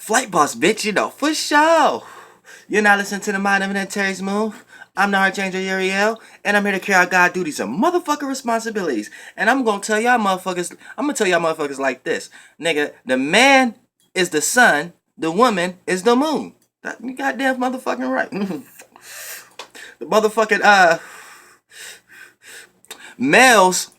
Flight boss, bitch, you know, for sure. You're not listening to the Mind of an Terry's Move. I'm the Archangel Uriel, and I'm here to carry out God duties and motherfucking responsibilities. And I'm gonna tell y'all motherfuckers like this. Nigga, the man is the sun, the woman is the moon. That you goddamn motherfucking right. The motherfucking males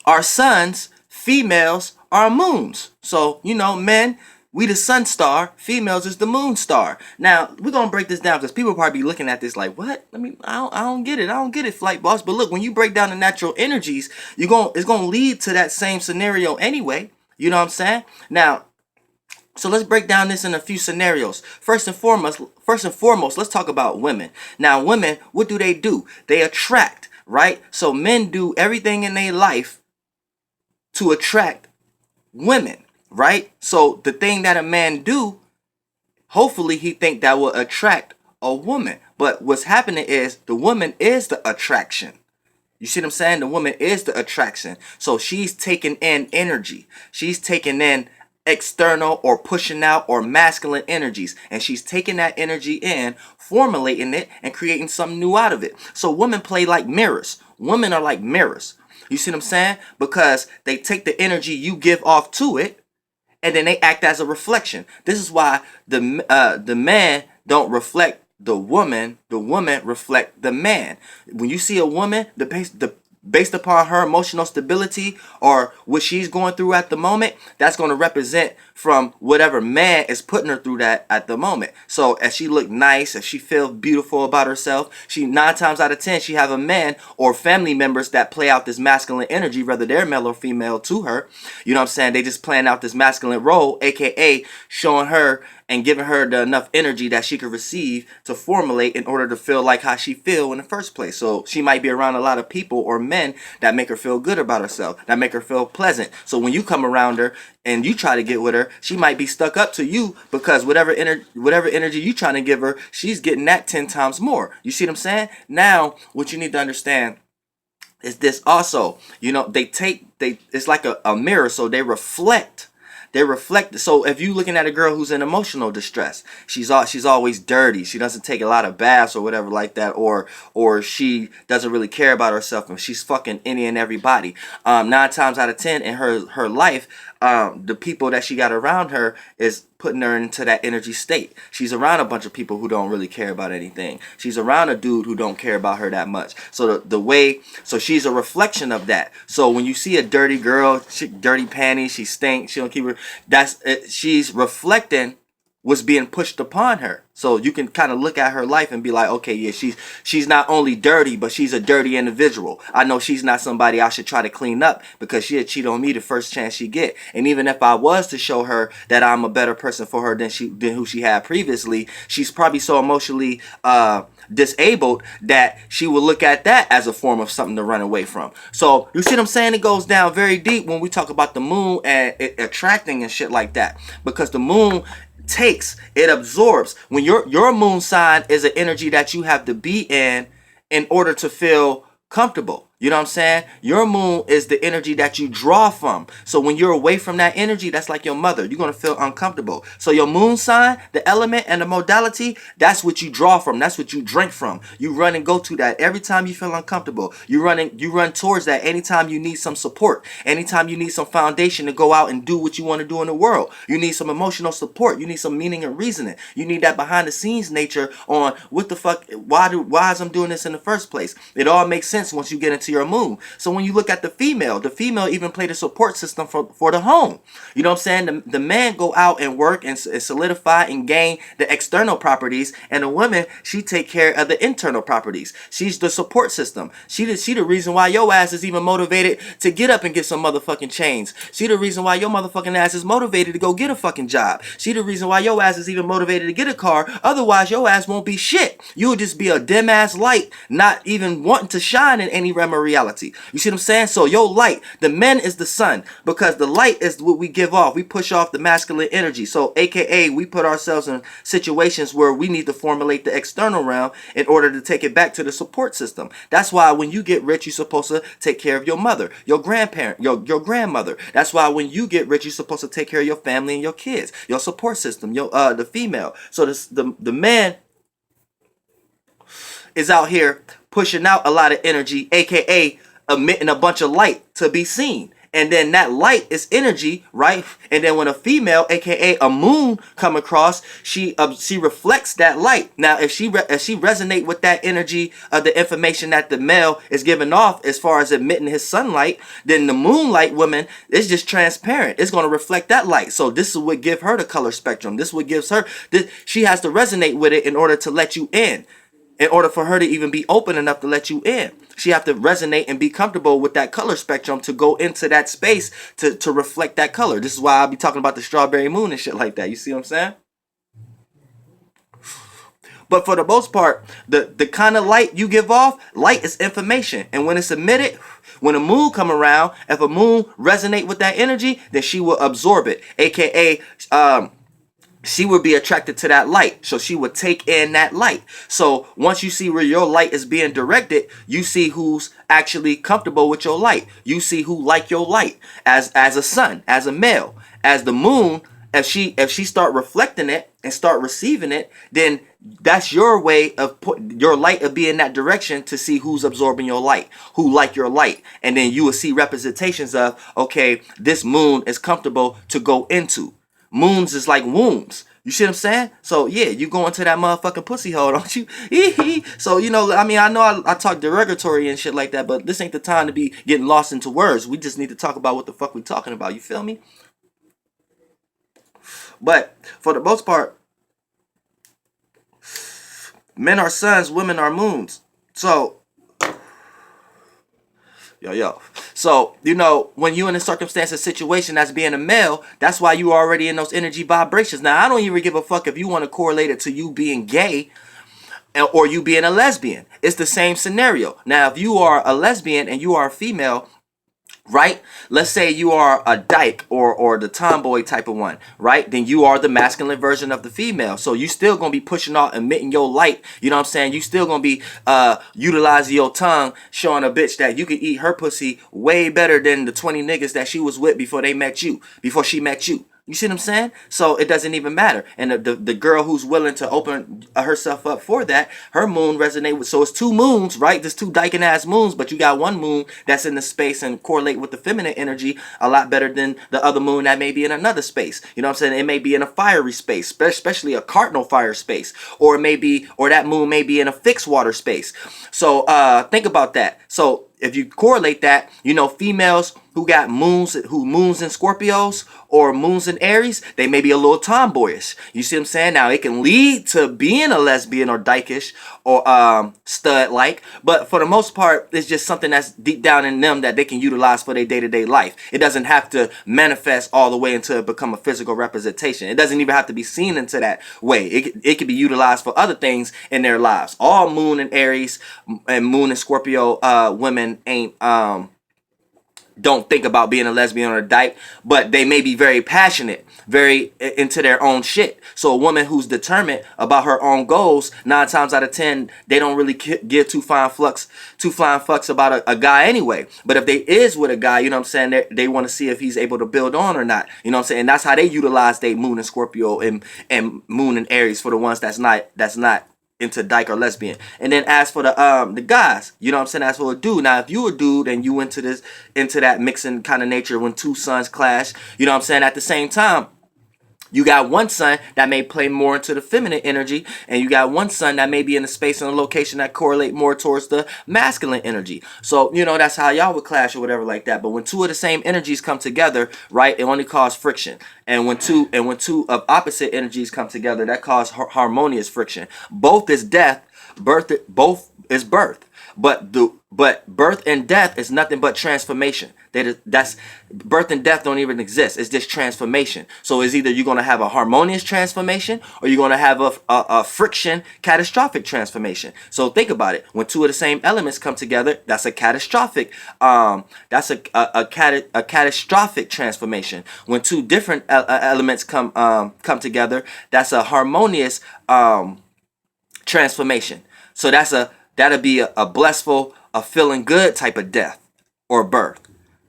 are suns, females are moons. So, you know, men, we the sun star, females is the moon star. Now, we're going to break this down because people probably be looking at this like, what? I don't get it. I don't get it, Flight Boss. But look, when you break down the natural energies, it's going to lead to that same scenario anyway. You know what I'm saying? Now, so let's break down this in a few scenarios. First and foremost, let's talk about women. Now, women, what do? They attract, right? So men do everything in their life to attract women, right? So the thing that a man do, hopefully he think that will attract a woman. But what's happening is the woman is the attraction. You see what I'm saying? The woman is the attraction. So she's taking in energy. She's taking in external or pushing out or masculine energies. And she's taking that energy in, formulating it, and creating something new out of it. So women play like mirrors. Women are like mirrors. You see what I'm saying? Because they take the energy you give off to it, and then they act as a reflection. This is why the man don't reflect the woman reflect the man. When you see a woman, based upon her emotional stability or what she's going through at the moment, that's going to represent from whatever man is putting her through that at the moment. So as she look nice, if she feels beautiful about herself, she 9 times out of 10 she have a man or family members that play out this masculine energy, whether they're male or female, to her. You know what I'm saying? They just playing out this masculine role, aka showing her and giving her the enough energy that she could receive to formulate in order to feel like how she feel in the first place. So she might be around a lot of people or men that make her feel good about herself, that make her feel pleasant. So when you come around her and you try to get with her, she might be stuck up to you because whatever energy you trying to give her, she's getting that 10 times more. You see what I'm saying? Now, what you need to understand is this also. You know, it's like a mirror, so they reflect. So if you looking at a girl who's in emotional distress, she's always dirty. She doesn't take a lot of baths or whatever like that, or she doesn't really care about herself, and she's fucking any and everybody. 9 times out of 10 in her life, the people that she got around her is putting her into that energy state. She's around a bunch of people who don't really care about anything. She's around a dude who don't care about her that much. So so she's a reflection of that. So when you see a dirty girl, dirty panties, she stinks, she don't keep her, she's reflecting what's being pushed upon her. So you can kind of look at her life and be like, okay, yeah, she's not only dirty, but she's a dirty individual. I know she's not somebody I should try to clean up because she'll cheat on me the first chance she get. And even if I was to show her that I'm a better person for her than who she had previously, she's probably so emotionally disabled that she will look at that as a form of something to run away from. So you see what I'm saying? It goes down very deep when we talk about the moon and it attracting and shit like that, because the moon it absorbs. When your moon sign is an energy that you have to be in order to feel comfortable. You know what I'm saying? Your moon is the energy that you draw from. So when you're away from that energy, that's like your mother. You're going to feel uncomfortable. So your moon sign, the element and the modality, that's what you draw from. That's what you drink from. You run and go to that every time you feel uncomfortable. You run towards that anytime you need some support. Anytime you need some foundation to go out and do what you want to do in the world. You need some emotional support. You need some meaning and reasoning. You need that behind the scenes nature on what the fuck, why is I'm doing this in the first place? It all makes sense once you get into your moon. So when you look at the female even played a support system for the home. You know what I'm saying? The man go out and work and solidify and gain the external properties, and the woman, she take care of the internal properties. She's the support system. She the reason why your ass is even motivated to get up and get some motherfucking chains. She the reason why your motherfucking ass is motivated to go get a fucking job. She the reason why your ass is even motivated to get a car. Otherwise, your ass won't be shit. You'll just be a dim ass light, not even wanting to shine in any realm a reality. You see what I'm saying? So your light, the men is the sun, because the light is what we give off. We push off the masculine energy. So aka we put ourselves in situations where we need to formulate the external realm in order to take it back to the support system. That's why when you get rich, you're supposed to take care of your mother, your grandparent, your grandmother. That's why when you get rich, you're supposed to take care of your family and your kids, your support system, your the female. So the man is out here pushing out a lot of energy, aka emitting a bunch of light to be seen. And then that light is energy, right? And then when a female, aka a moon, come across, she reflects that light. Now, if she resonate with that energy of the information that the male is giving off as far as emitting his sunlight, then the moonlight woman is just transparent. It's going to reflect that light. So this is what gives her the color spectrum. This is what gives her this. She has to resonate with it in order to let you in. In order for her to even be open enough to let you in, she have to resonate and be comfortable with that color spectrum to go into that space to reflect that color. This is why I'll be talking about the strawberry moon and shit like that. You see what I'm saying? But for the most part, the kind of light you give off, light is information. And when it's emitted, when a moon come around, if a moon resonate with that energy, then she will absorb it. AKA, she would be attracted to that light. So she would take in that light. So once you see where your light is being directed, you see who's actually comfortable with your light. You see who like your light as a sun, as a male, as the moon. If she start reflecting it and start receiving it, then that's your way of put your light of being that direction to see who's absorbing your light, who like your light. And then you will see representations of, okay, this moon is comfortable to go into. Moons is like wombs. You see what I'm saying? So yeah, you go into that motherfucking pussy hole, don't you? So, you know, I mean, I know I talk derogatory and shit like that, but this ain't the time to be getting lost into words. We just need to talk about what the fuck we talking about. You feel me? But for the most part, men are suns, women are moons. So Yo. So, you know, when you in a circumstance, a situation as being a male, that's why you already in those energy vibrations. Now, I don't even give a fuck if you want to correlate it to you being gay or you being a lesbian. It's the same scenario. Now, if you are a lesbian and you are a female, right? Let's say you are a dyke or the tomboy type of one, right? Then you are the masculine version of the female. So you still gonna be pushing out, emitting your light. You know what I'm saying? You still gonna be utilizing your tongue, showing a bitch that you can eat her pussy way better than the 20 niggas that she was with before she met you. You see what I'm saying? So it doesn't even matter. And the girl who's willing to open herself up for that, her moon resonate with. So it's two moons, right? There's two dyking ass moons, but you got one moon that's in the space and correlate with the feminine energy a lot better than the other moon that may be in another space. You know what I'm saying? It may be in a fiery space, especially a cardinal fire space, or that moon may be in a fixed water space. So think about that. So if you correlate that, you know, females who got moons in Scorpios or moons in Aries, they may be a little tomboyish. You see what I'm saying? Now, it can lead to being a lesbian or dykish or stud-like, but for the most part, it's just something that's deep down in them that they can utilize for their day-to-day life. It doesn't have to manifest all the way into become a physical representation. It doesn't even have to be seen into that way. It can be utilized for other things in their lives. All moon in Aries and moon in Scorpio women ain't don't think about being a lesbian or a dyke, but they may be very passionate, very into their own shit. So a woman who's determined about her own goals, 9 times out of 10, they don't really give two flying fucks about a guy anyway. But if they is with a guy, you know what I'm saying, they want to see if he's able to build on or not. You know what I'm saying? And that's how they utilize their moon in Scorpio and moon in Aries for the ones that's not into dyke or lesbian. And then as for the guys, you know what I'm saying, as for a dude, now if you a dude and you into that mixing kind of nature when two suns clash, you know what I'm saying, at the same time, you got one sun that may play more into the feminine energy, and you got one sun that may be in a space and a location that correlate more towards the masculine energy. So, you know, that's how y'all would clash or whatever like that. But when two of the same energies come together, right, it only causes friction. And when two of opposite energies come together, that causes harmonious friction. Both is death, both is birth, but birth and death is nothing but transformation. That's birth and death don't even exist. It's just transformation. So it's either you're going to have a harmonious transformation or you're going to have a friction catastrophic transformation. So think about it. When two of the same elements come together, that's a catastrophic catastrophic transformation. When two different elements come together, that's a harmonious transformation. So that'll be a blissful, a feeling good type of death or birth.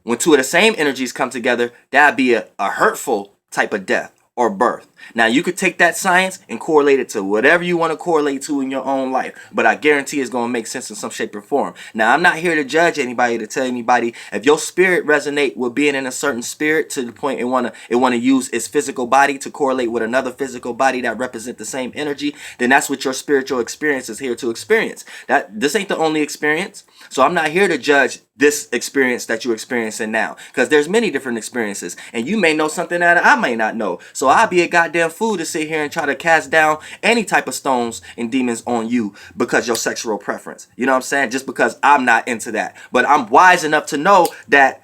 When two of the same energies come together, that'd be a hurtful type of death or birth. Now you could take that science and correlate it to whatever you want to correlate to in your own life, but I guarantee it's going to make sense in some shape or form. Now I'm not here to judge anybody, to tell anybody if your spirit resonate with being in a certain spirit to the point it want to use its physical body to correlate with another physical body that represent the same energy, then that's what your spiritual experience is here to experience. This ain't the only experience. So I'm not here to judge this experience that you're experiencing now, because there's many different experiences and you may know something that I may not know. So I'll be a goddamn fool to sit here and try to cast down any type of stones and demons on you because your sexual preference. You know what I'm saying? Just because I'm not into that. But I'm wise enough to know that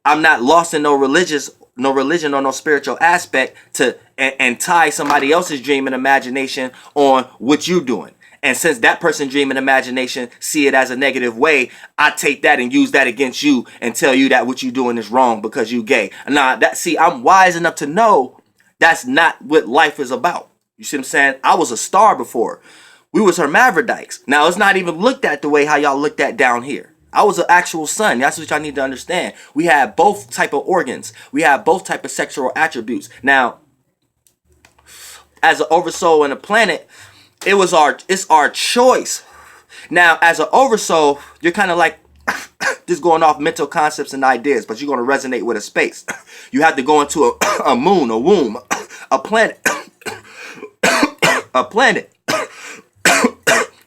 I'm not lost in no religion or no spiritual aspect to and tie somebody else's dream and imagination on what you doing. And since that person's dream and imagination see it as a negative way, I take that and use that against you and tell you that what you doing is wrong because you gay. Nah, I'm wise enough to know that's not what life is about. You see what I'm saying? I was a star before. We was hermaphrodites. Now it's not even looked at the way how y'all looked at down here. I was an actual sun. That's what y'all need to understand. We have both type of organs. We have both type of sexual attributes. Now, as an oversoul in a planet, it's our choice. Now, as an oversoul, you're kind of like just going off mental concepts and ideas, but you're going to resonate with a space. You have to go into a moon, a womb, a planet, a planet.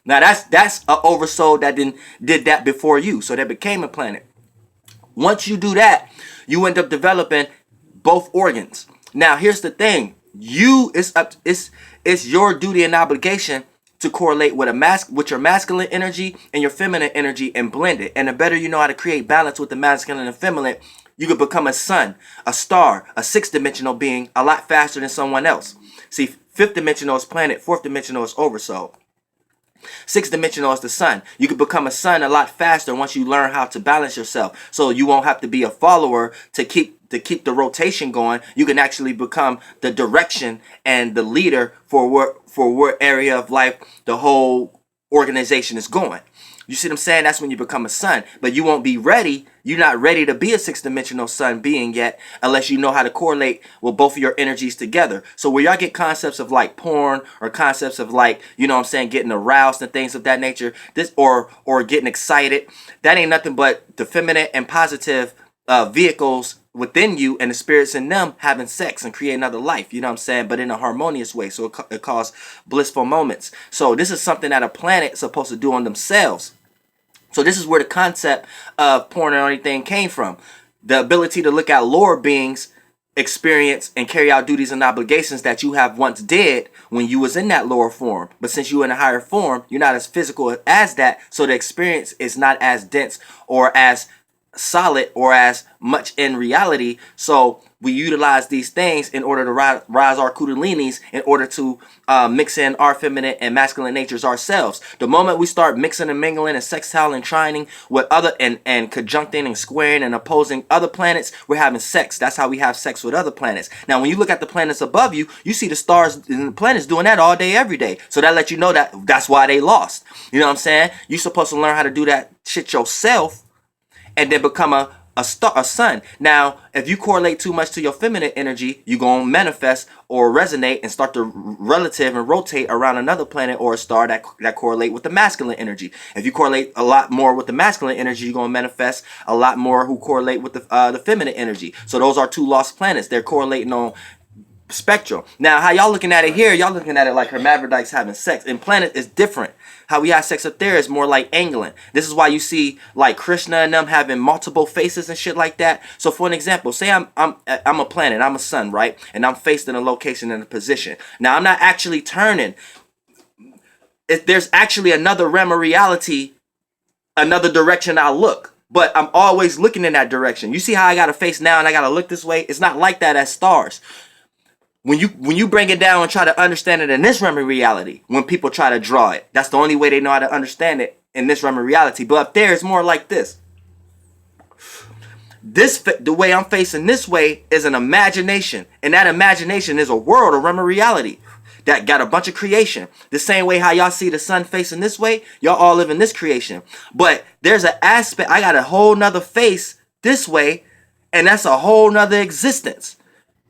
Now that's an oversoul that did that before you, so that became a planet. Once you do that, you end up developing both organs. Now here's the thing: it's your duty and obligation to correlate with your masculine energy and your feminine energy and blend it. And the better you know how to create balance with the masculine and feminine, you could become a sun, a star, a sixth dimensional being a lot faster than someone else. See, fifth dimensional is planet, fourth dimensional is oversoul. Sixth dimensional is the sun. You can become a sun a lot faster once you learn how to balance yourself. So you won't have to be a follower to keep the rotation going. You can actually become the direction and the leader for what area of life the whole organization is going. You see what I'm saying? That's when you become a sun. But you won't be ready. You're not ready to be a sixth dimensional sun being yet unless you know how to correlate with both of your energies together. So where y'all get concepts of like porn or concepts of like, you know what I'm saying, getting aroused and things of that nature, this or getting excited, that ain't nothing but the feminine and positive vehicles within you and the spirits in them having sex and create another life, you know what I'm saying, but in a harmonious way, so it causes blissful moments. So this is something that a planet is supposed to do on themselves. So this is where the concept of porn and everything came from. The ability to look at lower beings, experience, and carry out duties and obligations that you have once did when you was in that lower form. But since you're in a higher form, you're not as physical as that, so the experience is not as dense or as solid or as much in reality. So we utilize these things in order to rise our kundalinis, in order to mix in our feminine and masculine natures ourselves. The moment we start mixing and mingling and sextile and trining with other and conjuncting and squaring and opposing other planets, we're having sex. That's how we have sex with other planets. Now when you look at the planets above you, you see the stars and the planets doing that all day every day. So that lets you know that that's why they lost. You know what I'm saying? You're supposed to learn how to do that shit yourself and then become a sun. Now, if you correlate too much to your feminine energy, you're going to manifest or resonate and start to relative and rotate around another planet or a star that correlate with the masculine energy. If you correlate a lot more with the masculine energy, you're going to manifest a lot more who correlate with the feminine energy. So those are two lost planets. They're correlating on spectrum. Now, how y'all looking at it here, y'all looking at it like hermaphrodites having sex. In planet is different. How we have sex up there is more like angling. This is why you see like Krishna and them having multiple faces and shit like that. So for an example, say I'm a planet, I'm a sun, right? And I'm faced in a location and a position. Now I'm not actually turning. if there's actually another realm of reality, another direction I look. But I'm always looking in that direction. You see how I got to face now and I got to look this way? It's not like that as stars. When you bring it down and try to understand it in this realm of reality, when people try to draw it, that's the only way they know how to understand it in this realm of reality. But up there, it's more like this. The way I'm facing this way is an imagination. And that imagination is a world, a realm of reality that got a bunch of creation. The same way how y'all see the sun facing this way, y'all all live in this creation. But there's an aspect, I got a whole nother face this way, and that's a whole nother existence.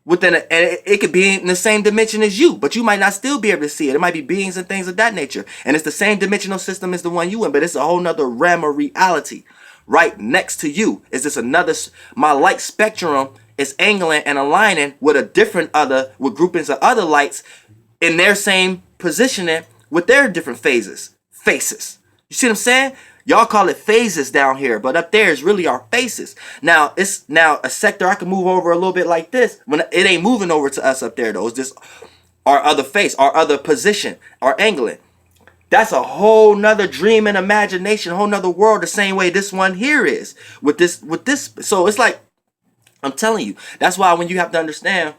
And it could be in the same dimension as you, but you might not still be able to see it. It might be beings and things of that nature. And it's the same dimensional system as the one you in, but it's a whole nother realm of reality. Right next to you is this another, my light spectrum is angling and aligning with a different with groupings of other lights in their same positioning with their different faces. You see what I'm saying? Y'all call it phases down here, but up there is really our faces. Now, it's now a sector I can move over a little bit like this. When it ain't moving over to us up there, though. It's just our other face, our other position, our angling. That's a whole nother dream and imagination, a whole nother world, the same way this one here is. With this. So it's like, I'm telling you, that's why when you have to understand,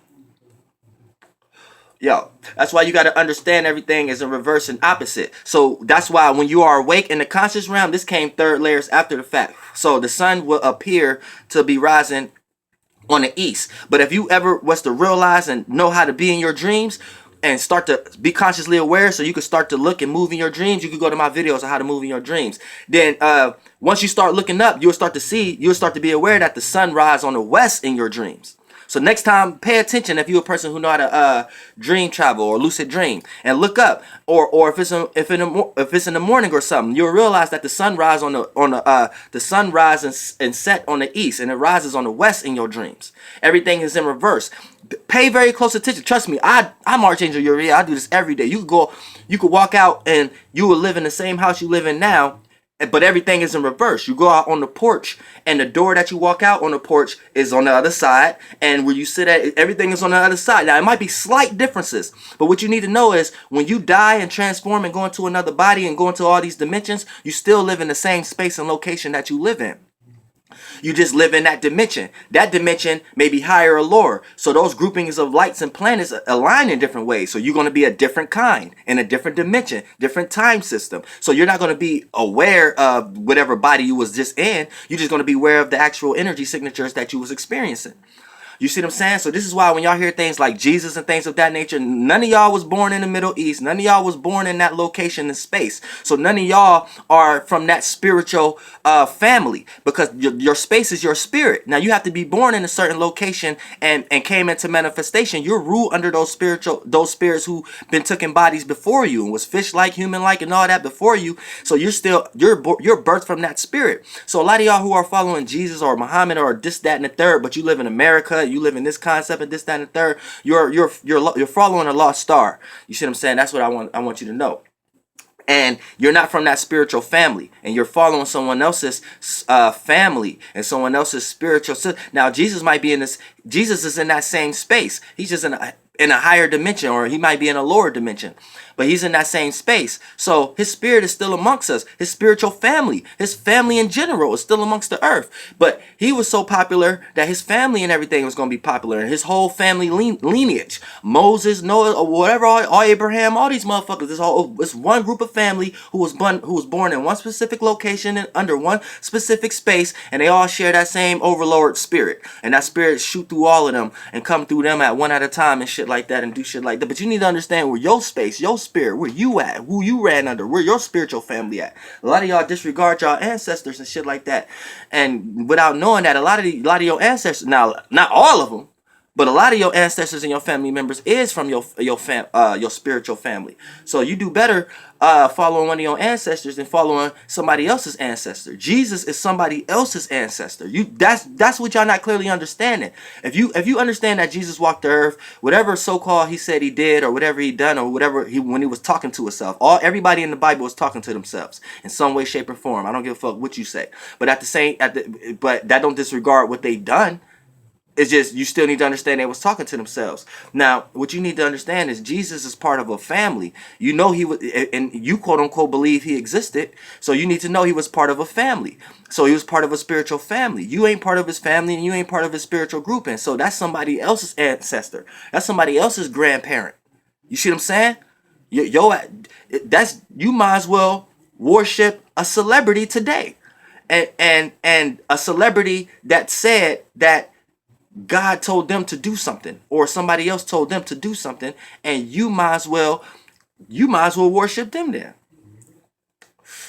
that's why you got to understand everything is in reverse and opposite. So that's why when you are awake in the conscious realm, this came third layers after the fact. So the sun will appear to be rising on the east. But if you ever was to realize and know how to be in your dreams and start to be consciously aware, so you can start to look and move in your dreams, you can go to my videos on how to move in your dreams. Then once you start looking up, you'll start to be aware that the sun rises on the west in your dreams. So next time, pay attention if you're a person who know how to dream travel or lucid dream, and look up, or if it's in the morning or something, you'll realize that the sun rises the sun rises and set on the east, and it rises on the west in your dreams. Everything is in reverse. Pay very close attention. Trust me, I'm Archangel Uriah. I do this every day. You could walk out and you will live in the same house you live in now, but everything is in reverse. You go out on the porch, and the door that you walk out on the porch is on the other side, and where you sit at, everything is on the other side. Now, it might be slight differences, but what you need to know is when you die and transform and go into another body and go into all these dimensions, you still live in the same space and location that you live in. You just live in that dimension. That dimension may be higher or lower. So those groupings of lights and planets align in different ways. So you're going to be a different kind in a different dimension, different time system. So you're not going to be aware of whatever body you was just in. You're just going to be aware of the actual energy signatures that you was experiencing. You see what I'm saying? So this is why when y'all hear things like Jesus and things of that nature, none of y'all was born in the Middle East. None of y'all was born in that location in space. So none of y'all are from that spiritual family, because your space is your spirit. Now you have to be born in a certain location and came into manifestation. You're ruled under those spirits who been taken bodies before you and was fish-like, human-like, and all that before you. So you're birthed from that spirit. So a lot of y'all who are following Jesus or Muhammad or this, that, and the third, but you live in America, you live in this concept and this, that, and the third, you're following a lost star. You see what I'm saying? That's what I want you to know. And you're not from that spiritual family, and you're following someone else's family and someone else's spiritual. Now Jesus might be in this. Jesus is in that same space. He's just in a higher dimension, or he might be in a lower dimension, but he's in that same space. So his spirit is still amongst us. His spiritual family, his family in general, is still amongst the earth. But he was so popular that his family and everything was going to be popular, and his whole family lineage, Moses, Noah, or whatever, all Abraham, all these motherfuckers. It's one group of family who was born in one specific location and under one specific space, and they all share that same overlord spirit, and that spirit shoot through all of them and come through them at one at a time and shit like that and do shit like that. But you need to understand where your space, your spirit, where you at, who you ran under, where your spiritual family at. A lot of y'all disregard y'all ancestors and shit like that, and without knowing that a lot of your ancestors, now not all of them, but a lot of your ancestors and your family members is from your spiritual family. So you do better following one of your ancestors than following somebody else's ancestor. Jesus is somebody else's ancestor. That's what y'all not clearly understanding. If you understand that Jesus walked the earth, whatever so-called he said he did, or whatever he done, or whatever when he was talking to himself, everybody in the Bible was talking to themselves in some way, shape, or form. I don't give a fuck what you say, but but that don't disregard what they done. It's just you still need to understand they was talking to themselves. Now, what you need to understand is Jesus is part of a family. You know he was, and you quote unquote believe he existed. So you need to know he was part of a family. So he was part of a spiritual family. You ain't part of his family, and you ain't part of his spiritual group. And so that's somebody else's ancestor. That's somebody else's grandparent. You see what I'm saying? That's you might as well worship a celebrity today, and a celebrity that said that God told them to do something, or somebody else told them to do something, and you might as well worship them then.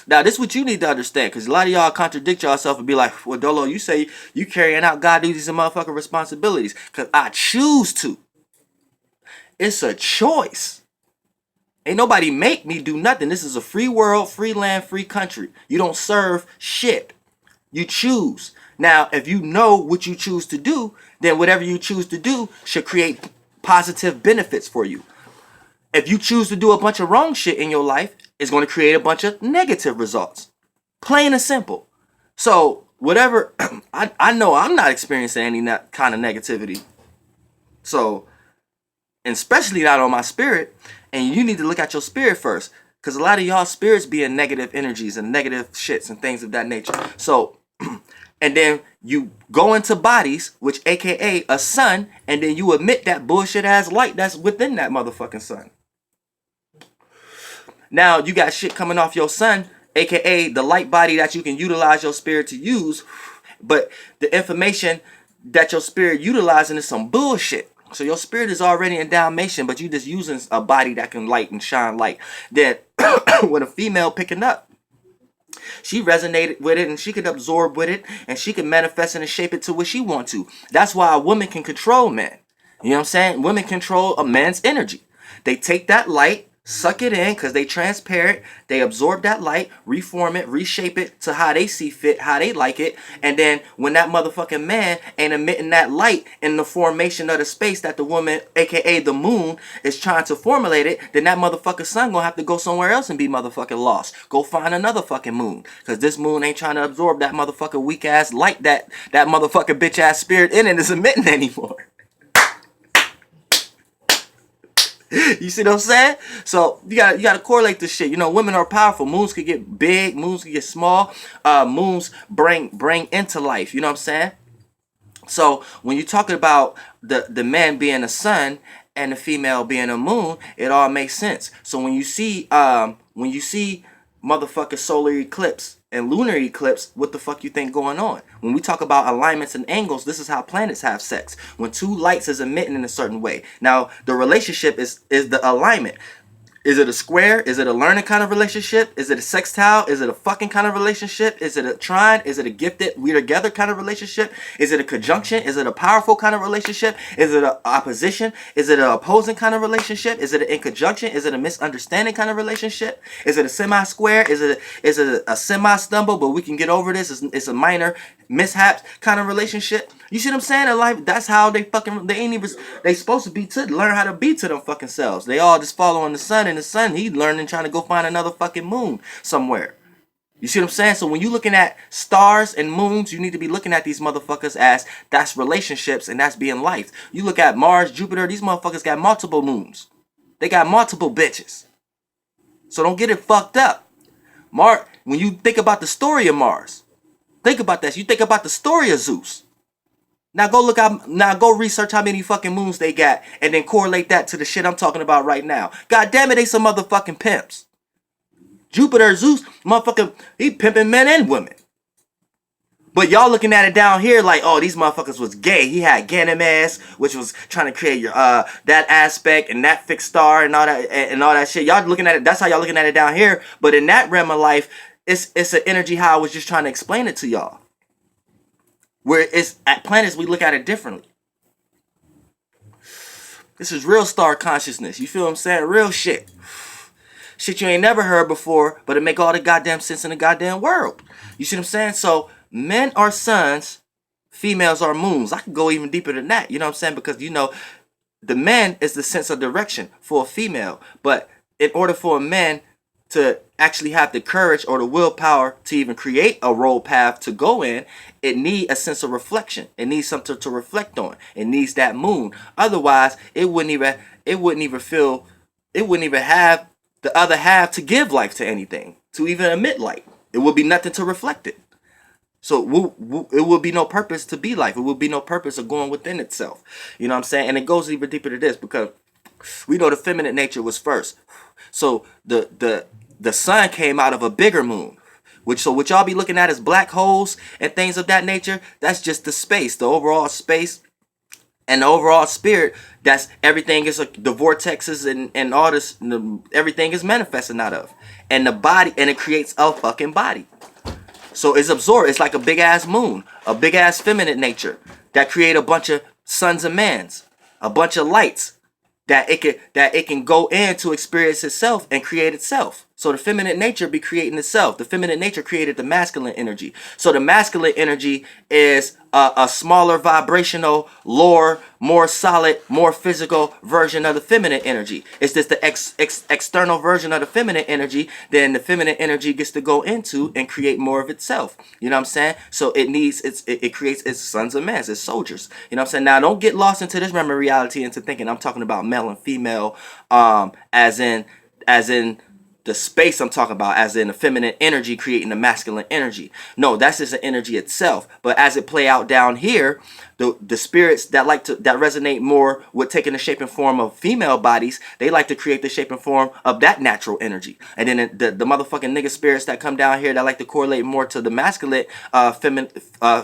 Now, this is what you need to understand, because a lot of y'all contradict yourself and be like, well, Dolo, you say you carrying out God duties and motherfucking responsibilities, because I choose to. It's a choice. Ain't nobody make me do nothing. This is a free world, free land, free country. You don't serve shit. You choose. Now, if you know what you choose to do, then whatever you choose to do should create positive benefits for you. If you choose to do a bunch of wrong shit in your life, it's going to create a bunch of negative results. Plain and simple. So, whatever, I know I'm not experiencing any kind of negativity. So, and especially not on my spirit. And you need to look at your spirit first. Because a lot of y'all spirits be in negative energies and negative shits and things of that nature. So, and then you go into bodies, which aka a sun, and then you emit that bullshit ass light that's within that motherfucking sun. Now you got shit coming off your sun, aka the light body that you can utilize your spirit to use, but the information that your spirit utilizing is some bullshit. So your spirit is already in Dalmatian, but you just using a body that can light and shine light. Then with a female picking up, she resonated with it and she could absorb with it and she can manifest it and shape it to what she want to. That's why a woman can control men. You know what I'm saying? Women control a man's energy. They take that light, suck it in because they transparent. They absorb that light, reform it, reshape it to how they see fit, how they like it. And then when that motherfucking man ain't emitting that light in the formation of the space that the woman, aka the moon, is trying to formulate it, then that motherfucking sun gonna have to go somewhere else and be motherfucking lost. Go find another fucking moon. Because this moon ain't trying to absorb that motherfucking weak ass light that motherfucking bitch ass spirit in it is emitting anymore. You see what I'm saying? So you gotta correlate this shit. You know, women are powerful. Moons could get big, moons could get small. Moons bring into life. You know what I'm saying? So when you're talking about the man being a sun and the female being a moon, it all makes sense. So when you see motherfucking solar eclipse and lunar eclipse, what the fuck you think going on? When we talk about alignments and angles, this is how planets have sex. When two lights is emitting in a certain way. Now, the relationship is the alignment. Is it a square? Is it a learning kind of relationship? Is it a sextile? Is it a fucking kind of relationship? Is it a trine? Is it a gifted, we together kind of relationship? Is it a conjunction? Is it a powerful kind of relationship? Is it an opposition? Is it an opposing kind of relationship? Is it an in conjunction? Is it a misunderstanding kind of relationship? Is it a semi-square? Is it a semi-stumble, but we can get over this? It's a minor mishaps kind of relationship. You see what I'm saying? In life, that's how they ain't even, they supposed to be to learn how to be to them fucking selves. They all just following the sun, and the sun, he learning trying to go find another fucking moon somewhere. You see what I'm saying? So when you looking at stars and moons, you need to be looking at these motherfuckers as that's relationships and that's being life. You look at Mars, Jupiter, these motherfuckers got multiple moons. They got multiple bitches. So don't get it fucked up. When you think about the story of Mars, think about that. You think about the story of Zeus. Now go research how many fucking moons they got and then correlate that to the shit I'm talking about right now. God damn it, they some motherfucking pimps. Jupiter, Zeus, motherfucking, he pimping men and women. But y'all looking at it down here like, oh, these motherfuckers was gay. He had Ganymedes, which was trying to create your that aspect and that fixed star and all that shit. Y'all looking at it, that's how y'all looking at it down here. But in that realm of life, it's an energy how I was just trying to explain it to y'all. Where it's at planets, we look at it differently. This is real star consciousness. You feel what I'm saying? Real shit. Shit you ain't never heard before, but it make all the goddamn sense in the goddamn world. You see what I'm saying? So men are suns, females are moons. I can go even deeper than that. You know what I'm saying? Because, you know, the man is the sense of direction for a female. But in order for a man to actually have the courage or the willpower to even create a road path to go in, it needs a sense of reflection. It needs something to reflect on. It needs that moon. Otherwise, it wouldn't even have the other half to give life to anything, to even emit light. It would be nothing to reflect it. So it would be no purpose to be life. It would be no purpose of going within itself. You know what I'm saying? And it goes even deeper to this, because we know the feminine nature was first. So the sun came out of a bigger moon. What y'all be looking at as black holes and things of that nature, that's just the space, the overall space and the overall spirit. That's everything is the vortexes and all this, everything is manifesting out of. And the body, and it creates a fucking body. So it's absorbed. It's like a big ass moon, a big ass feminine nature that create a bunch of suns and mans, a bunch of lights that it can go in to experience itself and create itself. So the feminine nature be creating itself. The feminine nature created the masculine energy. So the masculine energy is a smaller vibrational, lower, more solid, more physical version of the feminine energy. It's just the external version of the feminine energy. Then the feminine energy gets to go into and create more of itself. You know what I'm saying? So it creates its sons and men, its soldiers. You know what I'm saying? Now don't get lost into this memory reality into thinking I'm talking about male and female, as in the space. I'm talking about as in the feminine energy creating the masculine energy. No, that's just an energy itself. But as it play out down here, the spirits that resonate more with taking the shape and form of female bodies, they like to create the shape and form of that natural energy. And then the motherfucking nigga spirits that come down here that like to correlate more to the masculine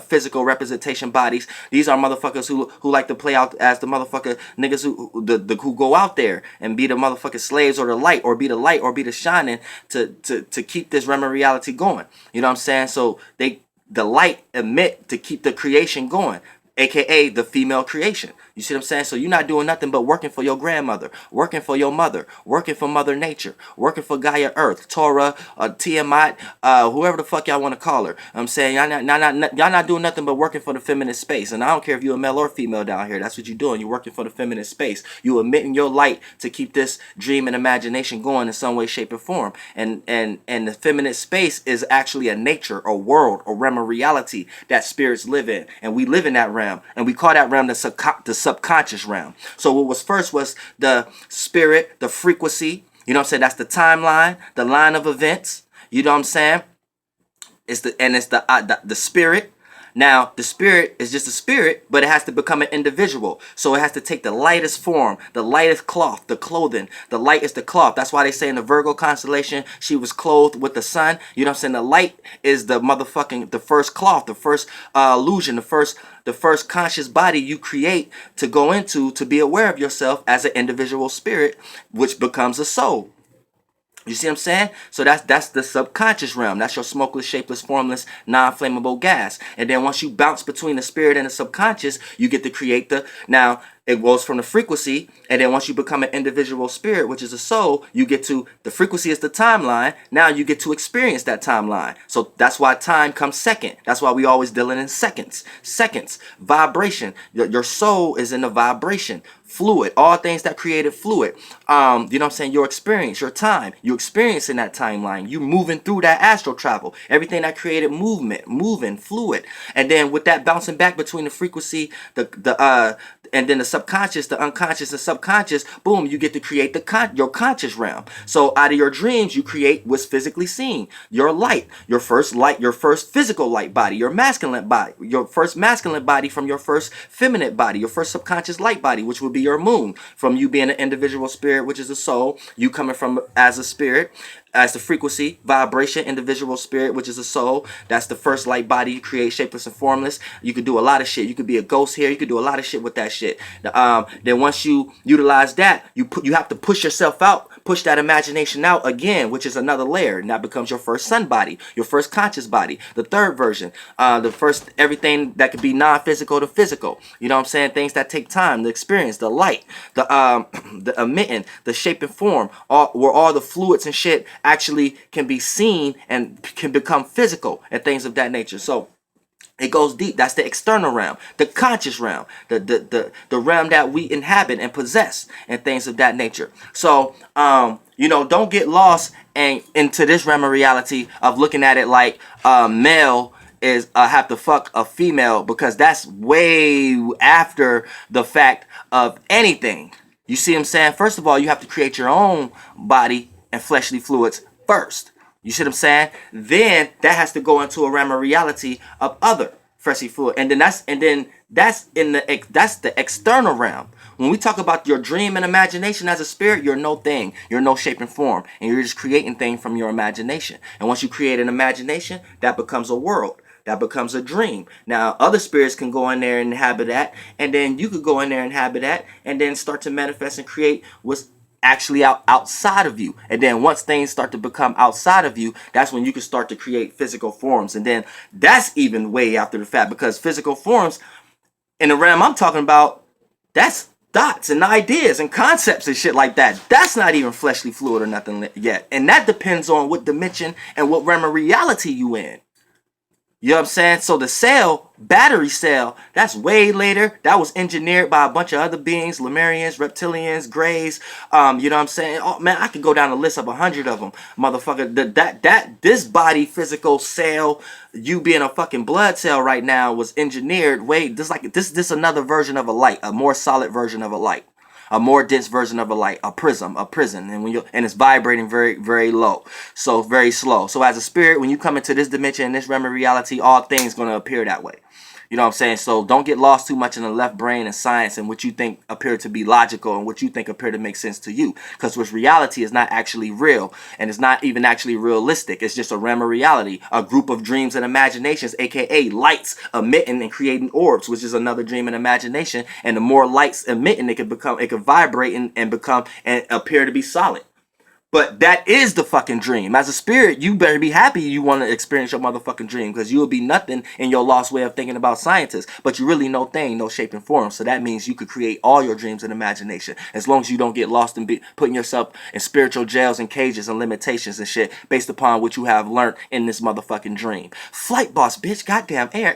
physical representation bodies, these are motherfuckers who like to play out as the motherfucker niggas who go out there and be the motherfucking slaves or the light or be the shining to keep this realm of reality going. You know what I'm saying? So the light emit to keep the creation going, aka the female creation. You see what I'm saying? So you're not doing nothing but working for your grandmother, working for your mother, working for Mother Nature, working for Gaia Earth, Torah, Tiamat, whoever the fuck y'all want to call her. I'm saying y'all not doing nothing but working for the feminine space. And I don't care if you're a male or female down here. That's what you're doing. You're working for the feminine space. You emitting your light to keep this dream and imagination going in some way, shape, or form. And the feminine space is actually a nature, a world, a realm of reality that spirits live in. And we live in that realm. And we call that realm the subconscious realm. So what was first was the spirit, the frequency. You know what I'm saying? That's the timeline, the line of events. You know what I'm saying? It's the spirit. Now, the spirit is just a spirit, but it has to become an individual. So it has to take the lightest form, the lightest cloth, the clothing. The light is the cloth. That's why they say in the Virgo constellation, she was clothed with the sun. You know what I'm saying? The light is the first cloth, the first illusion, the first conscious body you create to go into, to be aware of yourself as an individual spirit, which becomes a soul. You see what I'm saying? So that's the subconscious realm. That's your smokeless, shapeless, formless, non-flammable gas. And then once you bounce between the spirit and the subconscious, you get to create now it goes from the frequency, and then once you become an individual spirit, which is a soul, you get to, the frequency is the timeline. Now you get to experience that timeline. So that's why time comes second. That's why we always dealing in seconds. Vibration. Your soul is in the vibration. Fluid, all things that created fluid. You know what I'm saying? Your experience, your time, you experiencing that timeline. You moving through that astral travel. Everything that created movement, moving, fluid. And then with that bouncing back between the frequency, and then the subconscious, the unconscious, the subconscious, boom, you get to create your conscious realm. So out of your dreams, you create what's physically seen. Your light, your first physical light body, your masculine body, your first masculine body from your first feminine body, your first subconscious light body, which would be your moon, from you being an individual spirit, which is a soul, you coming from as a spirit, as the frequency, vibration, individual spirit, which is a soul. That's the first light body you create, shapeless and formless. You could do a lot of shit. You could be a ghost here. You could do a lot of shit with that shit. Then once you utilize that, you have to push yourself out, push that imagination out again, which is another layer, and that becomes your first sun body, your first conscious body, the third version, the first everything that could be non-physical to physical. You know what I'm saying? Things that take time, the experience, the light, the emitting, the shape and form, where all the fluids and shit actually can be seen and can become physical and things of that nature. So It goes deep. That's the external realm, the conscious realm, the realm that we inhabit and possess, and things of that nature. So, don't get lost and into this realm of reality of looking at it like male is have to fuck a female, because that's way after the fact of anything. You see what I'm saying? First of all, you have to create your own body and fleshly fluids first. You see what I'm saying? Then that has to go into a realm of reality of other fleshly fluid, and then that's that's the external realm. When we talk about your dream and imagination as a spirit, you're no thing, you're no shape and form, and you're just creating things from your imagination. And once you create an imagination, that becomes a world. That becomes a dream. Now, other spirits can go in there and inhabit that, and then you could go in there and inhabit that, and then start to manifest and create what's actually outside of you. And then once things start to become outside of you, that's when you can start to create physical forms. And then that's even way after the fact, because physical forms in the realm I'm talking about, that's thoughts and ideas and concepts and shit like that. That's not even fleshly fluid or nothing yet. And that depends on what dimension and what realm of reality you in. You know what I'm saying? So the cell, battery cell, that's way later. That was engineered by a bunch of other beings, Lemurians, reptilians, Greys. You know what I'm saying? Oh man, I could go down a list of 100 of them, motherfucker. This body, physical cell, you being a fucking blood cell right now, was engineered way. This another version of a light, a more solid version of a light. A more dense version of a light, a prism, a prison, and it's vibrating very, very low, so very slow. So as a spirit, when you come into this dimension, in this realm of reality, all things gonna appear that way. You know what I'm saying? So don't get lost too much in the left brain and science and what you think appear to be logical and what you think appear to make sense to you. Because which reality is not actually real, and it's not even actually realistic. It's just a realm of reality, a group of dreams and imaginations, aka lights emitting and creating orbs, which is another dream and imagination. And the more lights emitting, it could vibrate and become and appear to be solid. But that is the fucking dream. As a spirit, you better be happy you want to experience your motherfucking dream, because you will be nothing in your lost way of thinking about scientists. But you really no thing, no shape and form. So that means you could create all your dreams and imagination, as long as you don't get lost in putting yourself in spiritual jails and cages and limitations and shit based upon what you have learned in this motherfucking dream. Flight boss, bitch, goddamn air.